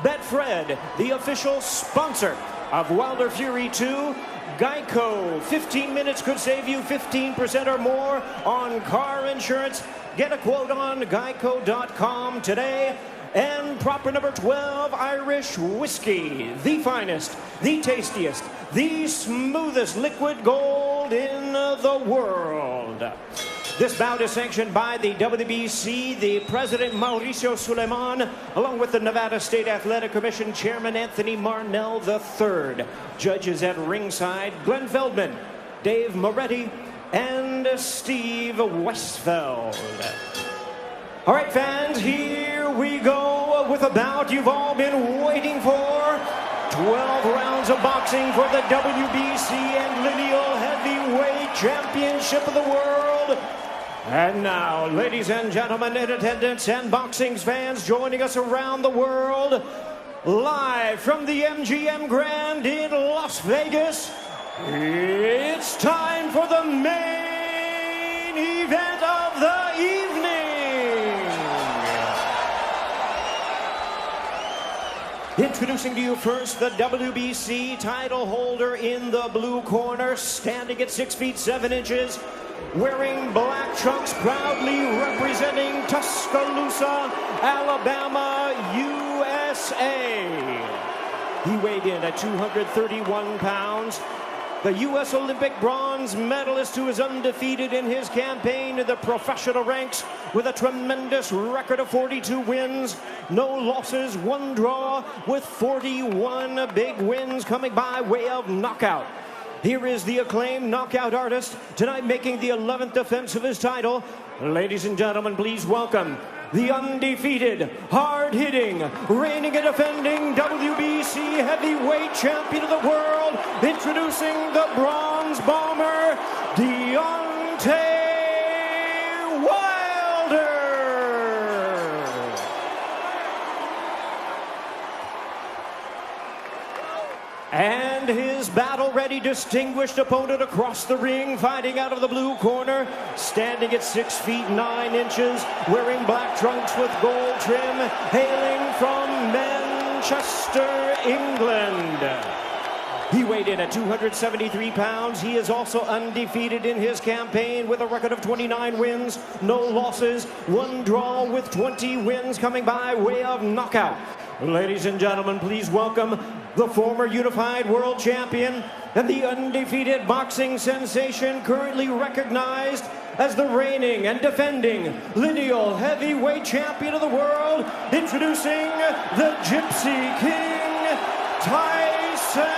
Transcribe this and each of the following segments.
Betfred, the official sponsor of Wilder Fury 2. Geico, 15 minutes could save you 15% or more on car insurance. Get a quote on geico.com today. And proper number 12, Irish whiskey, the finest, the tastiest, the smoothest liquid gold in the world. This bout is sanctioned by the WBC, the President Mauricio Suleiman, along with the Nevada State Athletic Commission Chairman Anthony Marnell III. Judges at ringside, Glenn Feldman, Dave Moretti, and Steve Westfeld. All right, fans, here we go with a bout you've all been waiting for. 12 rounds of boxing for the WBC and Lineal Heavyweight Championship of the World. And now, ladies and gentlemen in attendance and boxing fans joining us around the world, live from the MGM Grand in Las Vegas, it's time for the main event of the evening. Introducing to you first the WBC title holder in the blue corner, standing at 6 feet 7 inches. Wearing black trunks, proudly representing Tuscaloosa, Alabama, USA. He weighed in at 231 pounds. The U.S. Olympic bronze medalist who is undefeated in his campaign in the professional ranks with a tremendous record of 42 wins, no losses, 1 draw, with 41 big wins coming by way of knockout. Here is the acclaimed knockout artist, tonight making the 11th defense of his title. Ladies and gentlemen, please welcome the undefeated, hard-hitting, reigning and defending WBC heavyweight champion of the world, introducing the bronze bomber, Deontay Wilder. And his battle-ready, distinguished opponent across the ring, fighting out of the blue corner, standing at 6 feet 9 inches, wearing black trunks with gold trim, hailing from Manchester, England. He weighed in at 273 pounds. He is also undefeated in his campaign with a record of 29 wins, no losses, 1 draw, with 20 wins coming by way of knockout. Ladies and gentlemen, please welcome the former unified world champion and the undefeated boxing sensation, currently recognized as the reigning and defending lineal heavyweight champion of the world, introducing the Gypsy King, Tyson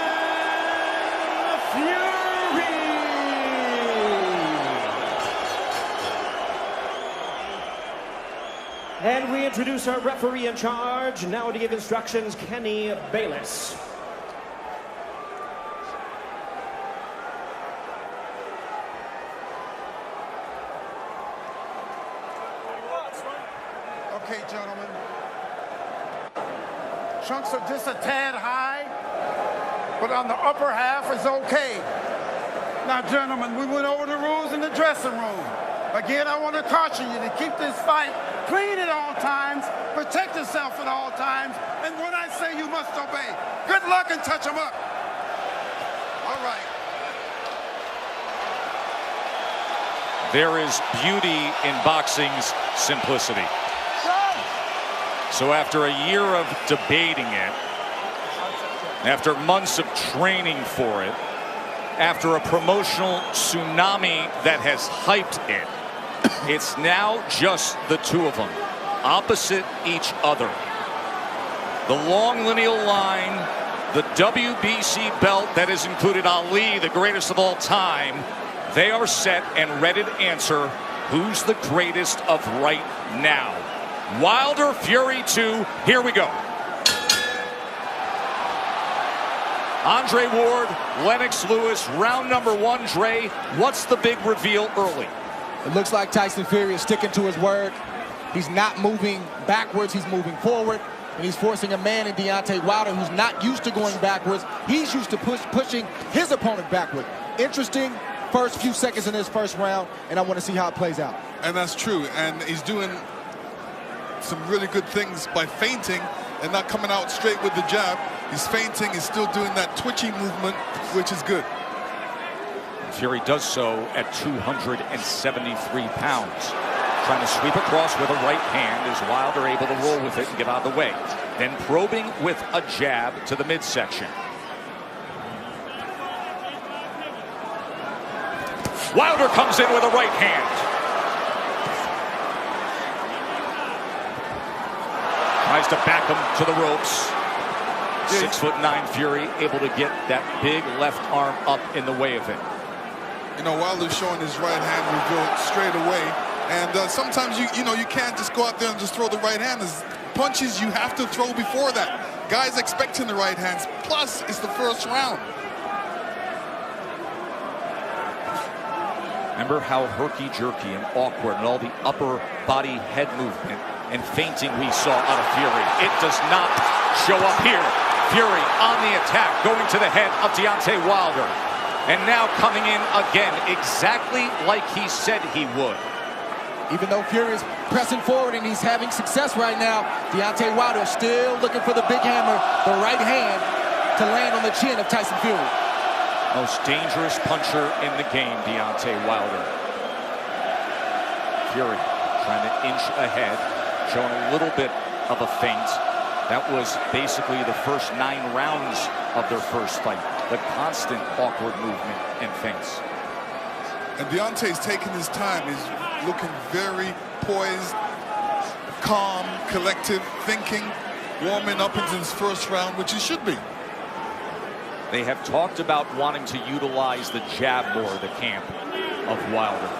Fury. And we introduce our referee in charge, now to give instructions, Kenny Bayless. Okay, gentlemen. Trunks are just a tad high, but on the upper half is okay. Now, gentlemen, we went over the rules in the dressing room. Again, I want to caution you to keep this fight clean at all times, protect yourself at all times, and when I say you must obey, good luck and touch them up. All right. There is beauty in boxing's simplicity. So after a year of debating it, after months of training for it, after a promotional tsunami that has hyped it, it's now just the two of them, opposite each other. The long lineal line, the WBC belt that has included Ali, the greatest of all time, they are set and ready to answer who's the greatest of right now. Wilder Fury 2, here we go. Andre Ward, Lennox Lewis, round number 1. Dre, what's the big reveal early? It looks like Tyson Fury is sticking to his word. He's not moving backwards, he's moving forward. And he's forcing a man in Deontay Wilder who's not used to going backwards. He's used to pushing his opponent backward. Interesting first few seconds in this first round, and I want to see how it plays out. And that's true, and he's doing some really good things by feinting and not coming out straight with the jab. He's feinting, he's still doing that twitchy movement, which is good. Fury does so at 273 pounds. Trying to sweep across with a right hand as Wilder able to roll with it and get out of the way. Then probing with a jab to the midsection. Wilder comes in with a right hand. Tries to back him to the ropes. 6'9" Fury able to get that big left arm up in the way of it. You know, Wilder's showing his right hand revealed straight away. And sometimes you can't just go out there and just throw the right hand. There's punches you have to throw before that. Guys expecting the right hands. Plus, it's the first round. Remember how herky-jerky and awkward and all the upper body head movement and feinting we saw out of Fury. It does not show up here. Fury on the attack, going to the head of Deontay Wilder. And now coming in again, exactly like he said he would. Even though Fury is pressing forward and he's having success right now, Deontay Wilder is still looking for the big hammer, the right hand, to land on the chin of Tyson Fury. Most dangerous puncher in the game, Deontay Wilder. Fury trying to inch ahead, showing a little bit of a feint. That was basically the first 9 rounds of their first fight. The constant awkward movement and feints. And Deontay's taking his time. He's looking very poised, calm, collective, thinking, warming up into his first round, which he should be. They have talked about wanting to utilize the jab more, the camp of Wilder.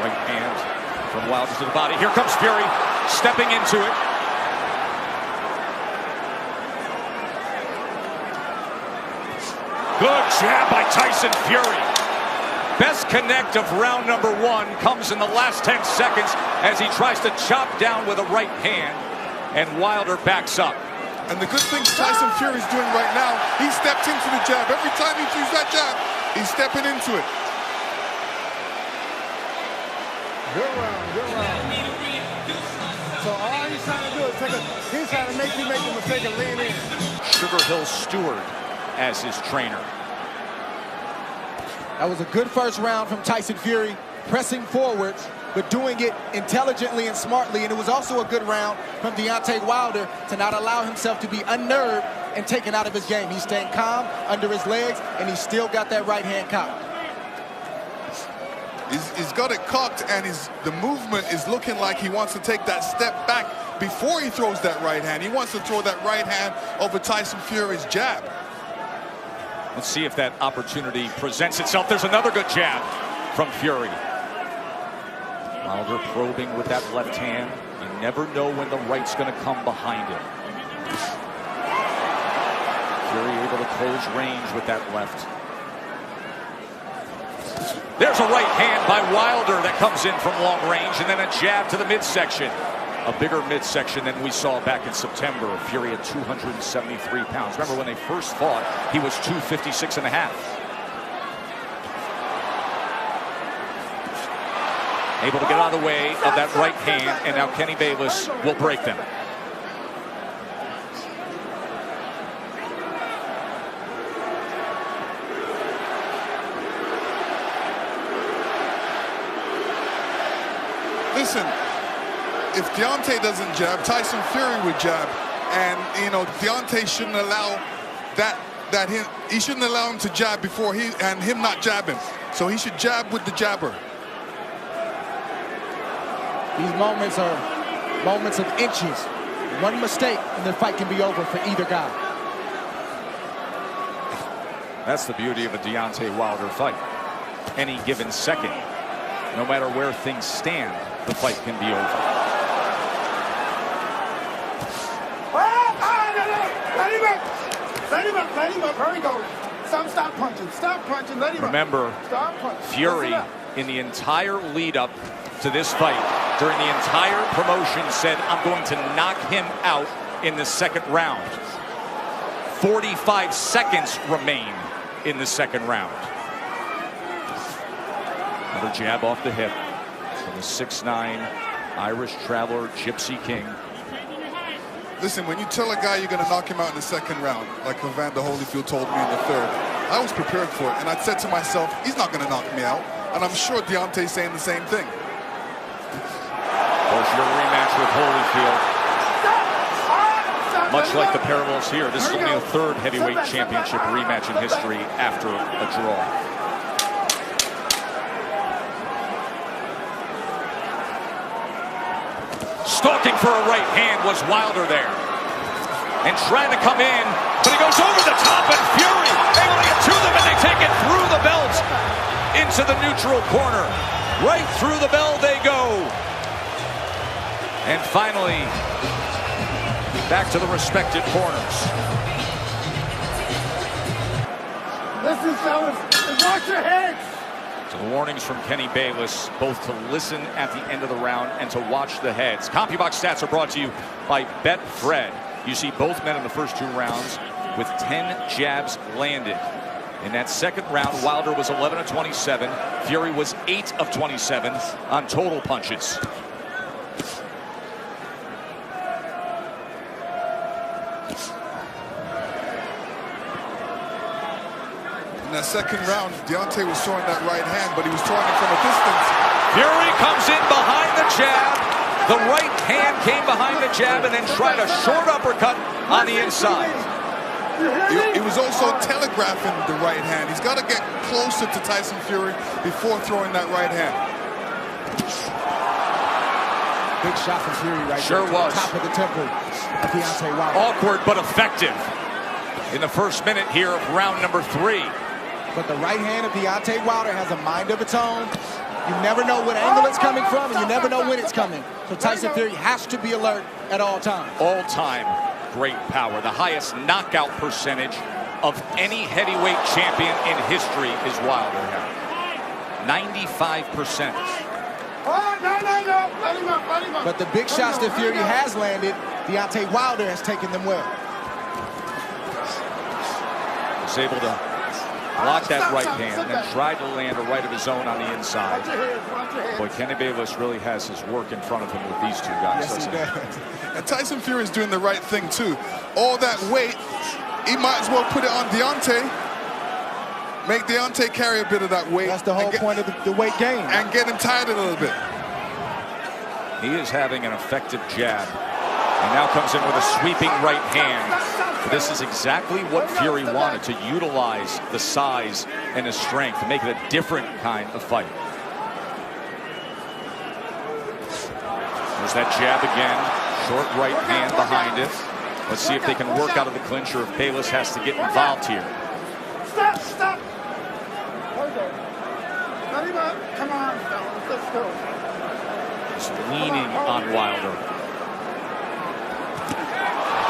Right hand from Wilder to the body. Here comes Fury, stepping into it. Good jab by Tyson Fury. Best connect of round number 1 comes in the last 10 seconds as he tries to chop down with a right hand, and Wilder backs up. And the good thing Tyson Fury's doing right now, he stepped into the jab. Every time he throws that jab, he's stepping into it. Good round, good round. So all he's trying to do is he's trying to make me make the mistake of lean in. Sugar Hill Stewart as his trainer. That was a good first round from Tyson Fury, pressing forward, but doing it intelligently and smartly. And it was also a good round from Deontay Wilder to not allow himself to be unnerved and taken out of his game. He's staying calm under his legs, and he's still got that right hand cocked. He's got it cocked, and the movement is looking like he wants to take that step back before he throws that right hand. He wants to throw that right hand over Tyson Fury's jab. Let's see if that opportunity presents itself. There's another good jab from Fury. Wilder probing with that left hand. You never know when the right's going to come behind it. Fury able to close range with that left. There's a right hand by Wilder that comes in from long range, and then a jab to the midsection. A bigger midsection than we saw back in September. Fury at 273 pounds. Remember when they first fought, he was 256 and a half. Able to get out of the way of that right hand, and now Kenny Bayless will break them. Listen, if Deontay doesn't jab, Tyson Fury would jab. And, you know, Deontay shouldn't allow he shouldn't allow him to jab before him not jab him. So he should jab with the jabber. These moments are moments of inches. One mistake and the fight can be over for either guy. That's the beauty of a Deontay Wilder fight. Any given second, no matter where things stand, the fight can be over. Let him up. Hurry, go. Stop punching. Stop punching. Let him Remember, Stop punching. Fury, in the entire lead up to this fight, during the entire promotion, said, I'm going to knock him out in the second round. 45 seconds remain in the second round. Another jab off the hip from the 6'9" Irish traveler Gypsy King. Listen, when you tell a guy you're going to knock him out in the second round, like Evander Holyfield told me in the third, I was prepared for it. And I said to myself, he's not going to knock me out. And I'm sure Deontay's saying the same thing. Of course, your rematch with Holyfield, much like the parallels here, this is only the third heavyweight championship rematch in history after a draw. Stalking for a right hand was Wilder there. And trying to come in, but he goes over the top, and Fury able to get to them, and they take it through the belt into the neutral corner. Right through the bell they go. And finally, back to the respected corners. Listen, fellas, watch your heads. So the warnings from Kenny Bayless, both to listen at the end of the round and to watch the heads. CompuBox stats are brought to you by Betfred. You see both men in the first 2 rounds with 10 jabs landed. In that second round, Wilder was 11 of 27. Fury was 8 of 27 on total punches. In that second round, Deontay was throwing that right hand, but he was throwing it from a distance. Fury comes in behind the jab. The right hand came behind the jab and then tried a short uppercut on the inside. He was also telegraphing the right hand. He's got to get closer to Tyson Fury before throwing that right hand. Big shot from Fury right Sure there. was. Top of the temple of Deontay Wilder. Awkward but effective in the first minute here of round number 3. But the right hand of Deontay Wilder has a mind of its own. You never know what angle it's coming from, and you never know when it's coming. So Tyson Fury has to be alert at all times. All time great power. The highest knockout percentage of any heavyweight champion in history is Wilder. 95%. But the big shots that Fury has landed, Deontay Wilder has taken them well. Was able to block that right hand and then tried to land a right of his own on the inside. Boy, Kenny Bayless really has his work in front of him with these 2 guys. Yes, he does. And Tyson Fury is doing the right thing, too. All that weight, he might as well put it on Deontay. Make Deontay carry a bit of that weight. That's the whole point of the weight game. And get him tired a little bit. He is having an effective jab. And now comes in with a sweeping right hand. This is exactly what Fury wanted, to utilize the size and the strength to make it a different kind of fight. There's that jab again. Short right hand behind it. Let's see if they can work out of the clinch or if Bayless has to get involved here. Stop. Hold on. Come on, fellas. Let's go. Just leaning on Wilder.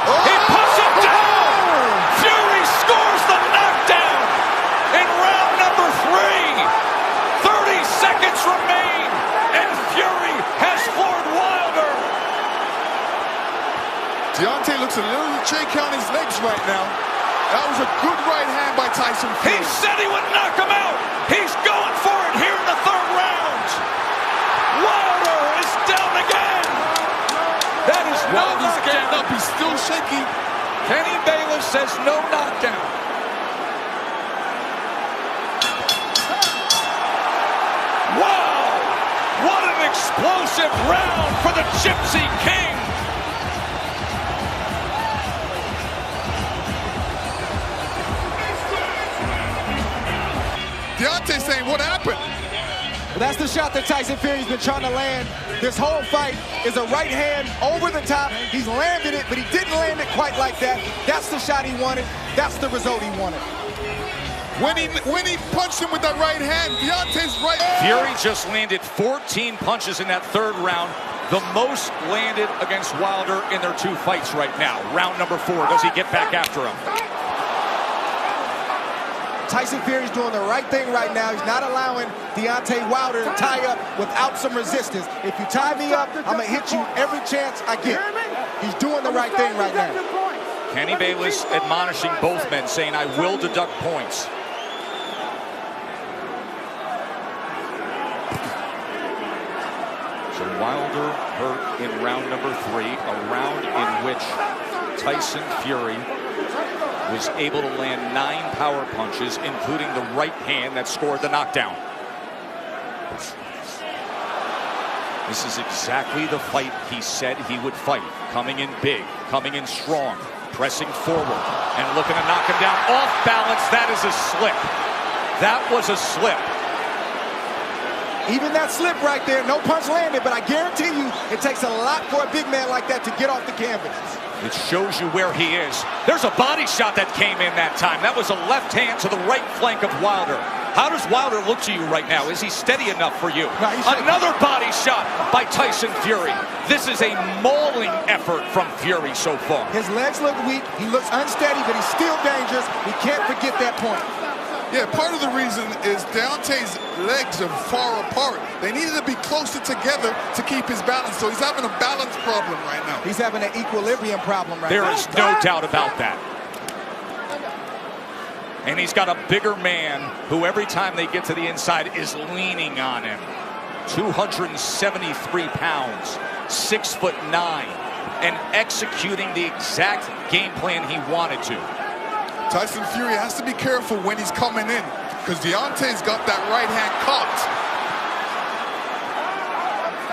He puts it down! Fury scores the knockdown in round number 3. 30 seconds remain, and Fury has floored Wilder. Deontay looks a little shaky on his legs right now. That was a good right hand by Tyson Fury. He said he would knock him out. He's going for it here in the 3rd round. Wilder is down again. That is no While he's knockdown. getting up, he's still shaky. Kenny Bayless says no knockdown. Wow! What an explosive round for the Gypsy King. Deontay saying, what happened? Well, that's the shot that Tyson Fury's been trying to land this whole fight, is a right hand over the top. He's landed it, but he didn't land it quite like that. That's the shot he wanted. That's the result he wanted. When he punched him with that right hand, Deontay's right. Fury just landed 14 punches in that 3rd round. The most landed against Wilder in their 2 fights right now. Round number 4. Does he get back after him? Tyson Fury's doing the right thing right now. He's not allowing Deontay Wilder to tie up without some resistance. If you tie me up, I'm going to hit you every chance I get. He's doing the right thing right now. Kenny Bayless admonishing both men, saying, I will deduct points. So Wilder hurt in round number 3, a round in which Tyson Fury was able to land 9 power punches, including the right hand that scored the knockdown. This is exactly the fight he said he would fight. Coming in big, coming in strong, pressing forward, and looking to knock him down off balance. That is a slip. That was a slip. Even that slip right there, no punch landed, but I guarantee you it takes a lot for a big man like that to get off the canvas. It shows you where he is. There's a body shot that came in that time. That was a left hand to the right flank of Wilder. How does Wilder look to you right now? Is he steady enough for you? No, another body shot by Tyson Fury. This is a mauling effort from Fury so far. His legs look weak. He looks unsteady, but he's still dangerous. We can't forget that point. Yeah, part of the reason is Deontay's legs are far apart. They needed to be closer together to keep his balance, so he's having a balance problem right now. He's having an equilibrium problem right now. There is no doubt about that. And he's got a bigger man who every time they get to the inside is leaning on him. 273 pounds, 6'9", and executing the exact game plan he wanted to. Tyson Fury has to be careful when he's coming in, because Deontay's got that right hand cocked.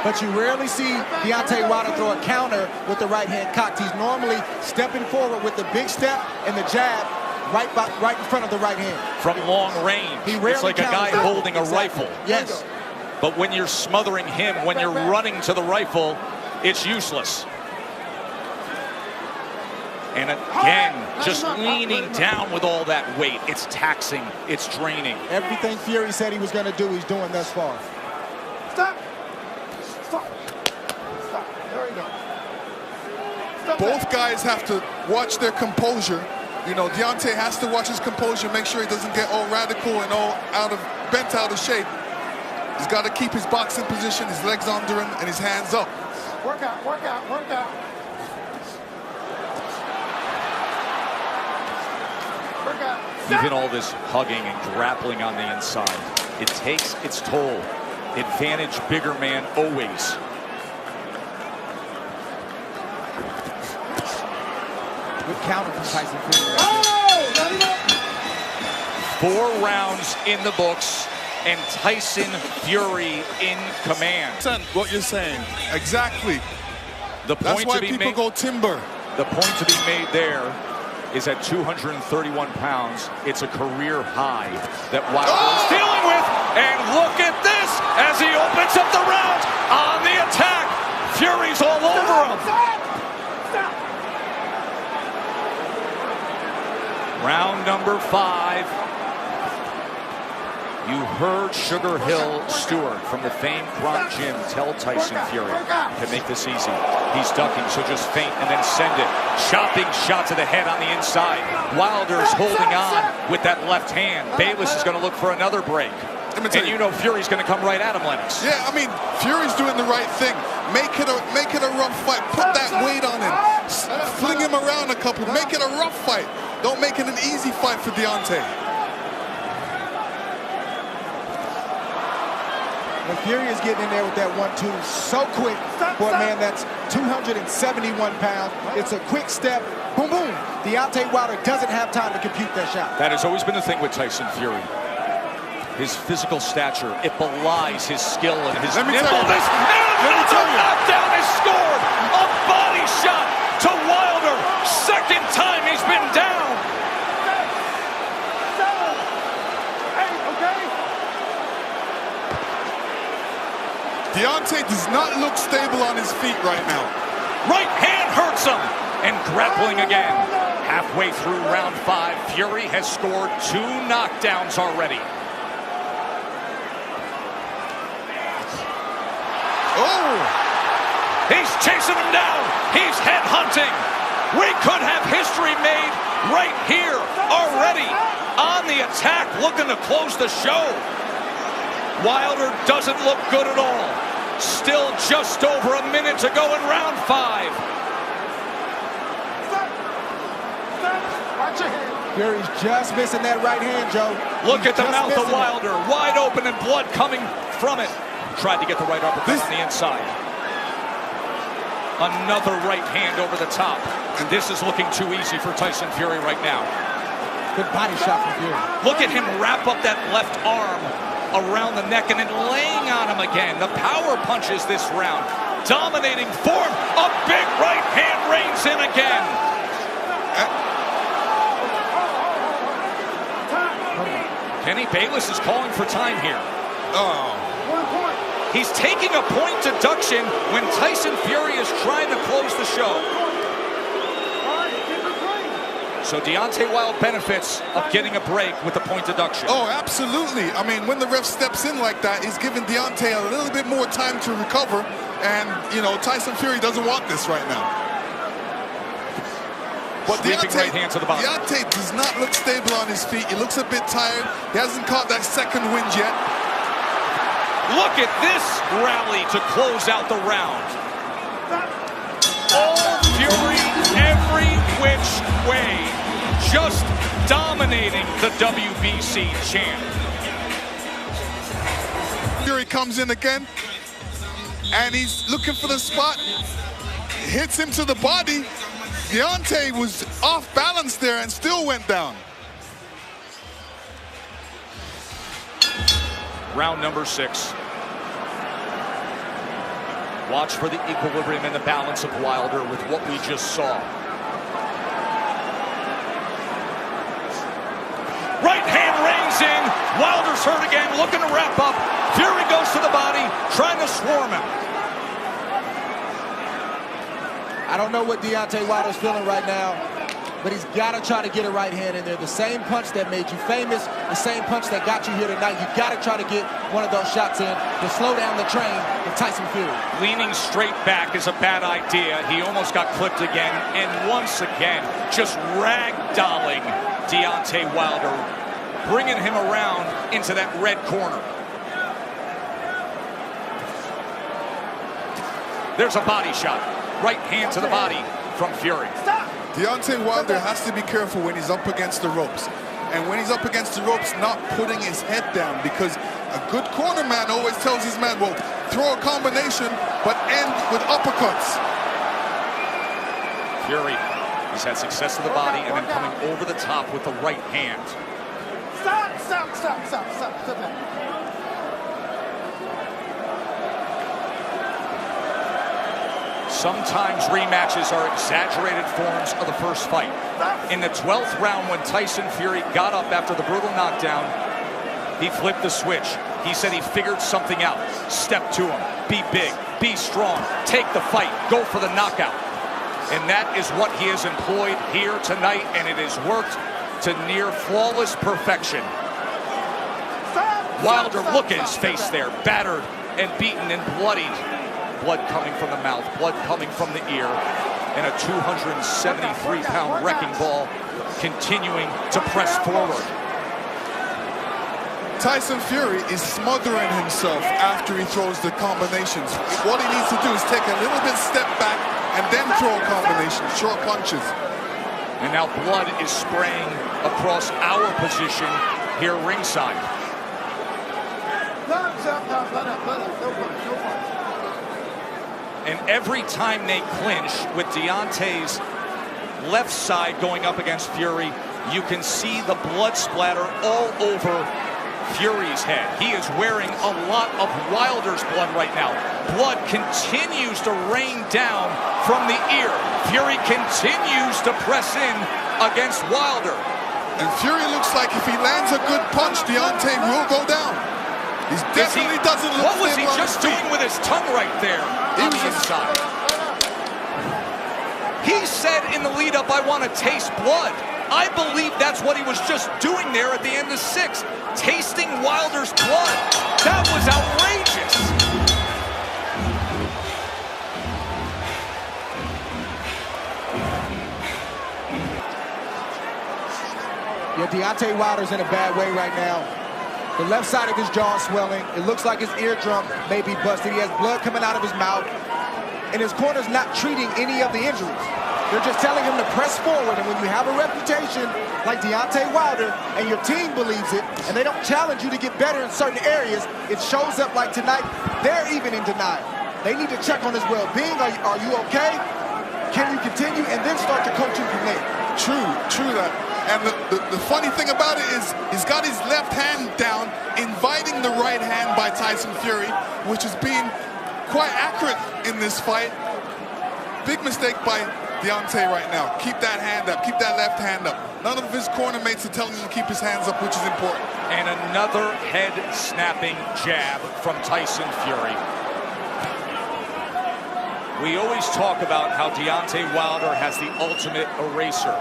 But you rarely see Deontay Wilder throw a counter with the right hand cocked. He's normally stepping forward with the big step and the jab right in front of the right hand. From long range, it's like a guy holding a rifle. Yes. But when you're smothering him, when you're running to the rifle, it's useless. And again, just leaning down with all that weight. It's taxing. It's draining. Everything Fury said he was going to do, he's doing thus far. Stop. Stop. Stop. There you go. Stop. Both guys have to watch their composure. You know, Deontay has to watch his composure, make sure he doesn't get all radical and all bent out of shape. He's got to keep his boxing position, his legs under him, and his hands up. Work out, work out, work out. Even all this hugging and grappling on the inside, it takes its toll. Advantage bigger man always. Good counter from Tyson Fury. 4 rounds in the books, and Tyson Fury in command. What you're saying. Exactly. The That's point why to be people made, go timber. the point to be made there is at 231 pounds. It's a career high that Wilder is dealing with. And look at this as he opens up the round on the attack. Fury's all over him. Round number 5. You heard Sugar Hill Stewart from the famed Kron Gym tell Tyson Fury to make this easy. He's ducking, so just feint and then send it. Chopping shot to the head on the inside. Wilder's holding on with that left hand. Bayless is going to look for another break. And you know Fury's going to come right at him, Lennox. Yeah, I mean, Fury's doing the right thing. Make it a rough fight. Put that weight on him. Fling him around a couple. Make it a rough fight. Don't make it an easy fight for Deontay. And Fury is getting in there with that 1-2 so quick for a man that's 271 pounds. It's a quick step. Boom, boom. Deontay Wilder doesn't have time to compute that shot. That has always been the thing with Tyson Fury. His physical stature, it belies his skill and his nimbleness. And another knockdown is scored. A body shot to Wilder. Second time he's been down. Deontay does not look stable on his feet right now. Right hand hurts him. And grappling again. Halfway through round 5, Fury has scored 2 knockdowns already. Oh! He's chasing him down. He's head hunting. We could have history made right here already. On the attack, looking to close the show. Wilder doesn't look good at all. Still just over a minute to go in round 5. Fury's just missing that right hand, Joe. Look He's at the just mouth of missing it. Wilder, wide open and blood coming from it. Tried to get the right uppercut on the inside. Another right hand over the top. And this is looking too easy for Tyson Fury right now. Good body shot from Fury. Look at him wrap up that left arm around the neck and then laying on him again. The power punches this round. Dominating form. A big right hand reigns in again. Kenny Bayless is calling for time here. Oh. He's taking a point deduction when Tyson Fury is trying to close the show. So Deontay Wilder benefits of getting a break with the point deduction. Oh, absolutely. I mean, when the ref steps in like that, he's giving Deontay a little bit more time to recover. And, you know, Tyson Fury doesn't want this right now. But Sweeping right hand to the body. Deontay does not look stable on his feet. He looks a bit tired. He hasn't caught that second wind yet. Look at this rally to close out the round. Oh, Fury every which way, just dominating the WBC champ. Fury comes in again, and he's looking for the spot. Hits him to the body. Deontay was off balance there and still went down. Round number 6. Watch for the equilibrium and the balance of Wilder with what we just saw. Right hand reins in. Wilder's hurt again, looking to wrap up. Fury goes to the body, trying to swarm him. I don't know what Deontay Wilder's feeling right now, but he's got to try to get a right hand in there. The same punch that made you famous, the same punch that got you here tonight. You got to try to get one of those shots in to slow down the train with Tyson Fury. Leaning straight back is a bad idea. He almost got clipped again, and once again, just ragdolling Deontay Wilder, bringing him around into that red corner. There's a body shot. Right hand to the body from Fury. Deontay Wilder has to be careful when he's up against the ropes. And when he's up against the ropes, not putting his head down, because a good corner man always tells his man, well, throw a combination, but end with uppercuts. Fury has had success to the body and then coming over the top with the right hand. Stop that. Sometimes rematches are exaggerated forms of the first fight. In the 12th round, when Tyson Fury got up after the brutal knockdown, he flipped the switch. He said he figured something out. Step to him. Be big. Be strong. Take the fight. Go for the knockout. And that is what he has employed here tonight, and it has worked to near flawless perfection. Wilder, look at his face there. Battered and beaten and bloodied. Blood coming from the mouth, blood coming from the ear, and a 273-pound wrecking ball continuing to press forward. Tyson Fury is smothering himself after he throws the combinations. What he needs to do is take a little bit step back and then throw a combination, short punches. And now blood is spraying across our position here ringside. And every time they clinch with Deontay's left side going up against Fury, you can see the blood splatter all over Fury's head. He is wearing a lot of Wilder's blood right now. Blood continues to rain down from the ear. Fury continues to press in against Wilder. And Fury looks like if he lands a good punch, Deontay will go down. He definitely doesn't look What was he stable on just his feet. doing with his tongue right there on the inside? He said in the lead-up, I want to taste blood. I believe that's what he was just doing there at the end of 6, tasting Wilder's blood. That was outrageous. Yeah, Deontay Wilder's in a bad way right now. The left side of his jaw is swelling. It looks like his eardrum may be busted. He has blood coming out of his mouth. And his corner's not treating any of the injuries. They're just telling him to press forward. And when you have a reputation like Deontay Wilder and your team believes it, and they don't challenge you to get better in certain areas, it shows up like tonight. They're even in denial. They need to check on his well-being. Are you okay? Can you continue? And then start to coach him from there. True that. And the funny thing about it is he's got his left hand down, inviting the right hand by Tyson Fury, which is being quite accurate in this fight. Big mistake by Deontay right now. Keep that hand up. Keep that left hand up. None of his corner mates are telling him to keep his hands up, which is important. And another head-snapping jab from Tyson Fury. We always talk about how Deontay Wilder has the ultimate eraser.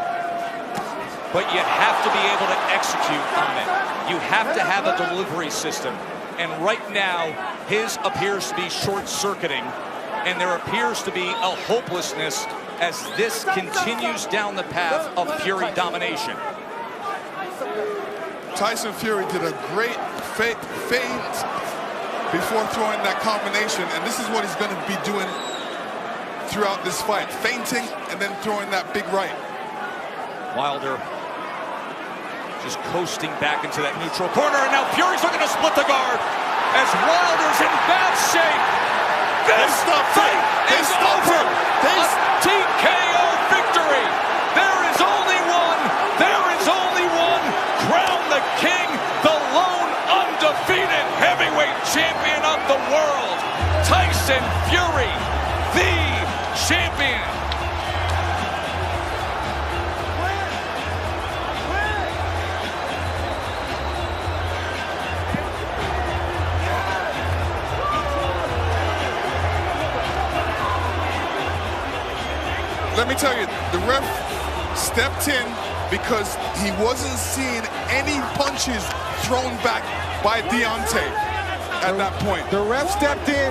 But you have to be able to execute on it. You have to have a delivery system. And right now, his appears to be short-circuiting. And there appears to be a hopelessness as this continues down the path of Fury domination. Tyson Fury did a great feint before throwing that combination. And this is what he's going to be doing throughout this fight. Feinting and then throwing that big right. Wilder just coasting back into that neutral corner, and now Fury's looking to split the guard as Wilder's in bad shape. This fight is over. A TKO victory. There is only one. There is only one. Crown the king, the lone undefeated heavyweight champion of the world. Tyson Fury, the champion. Let me tell you, the ref stepped in because he wasn't seeing any punches thrown back by Deontay at that point. The ref stepped in.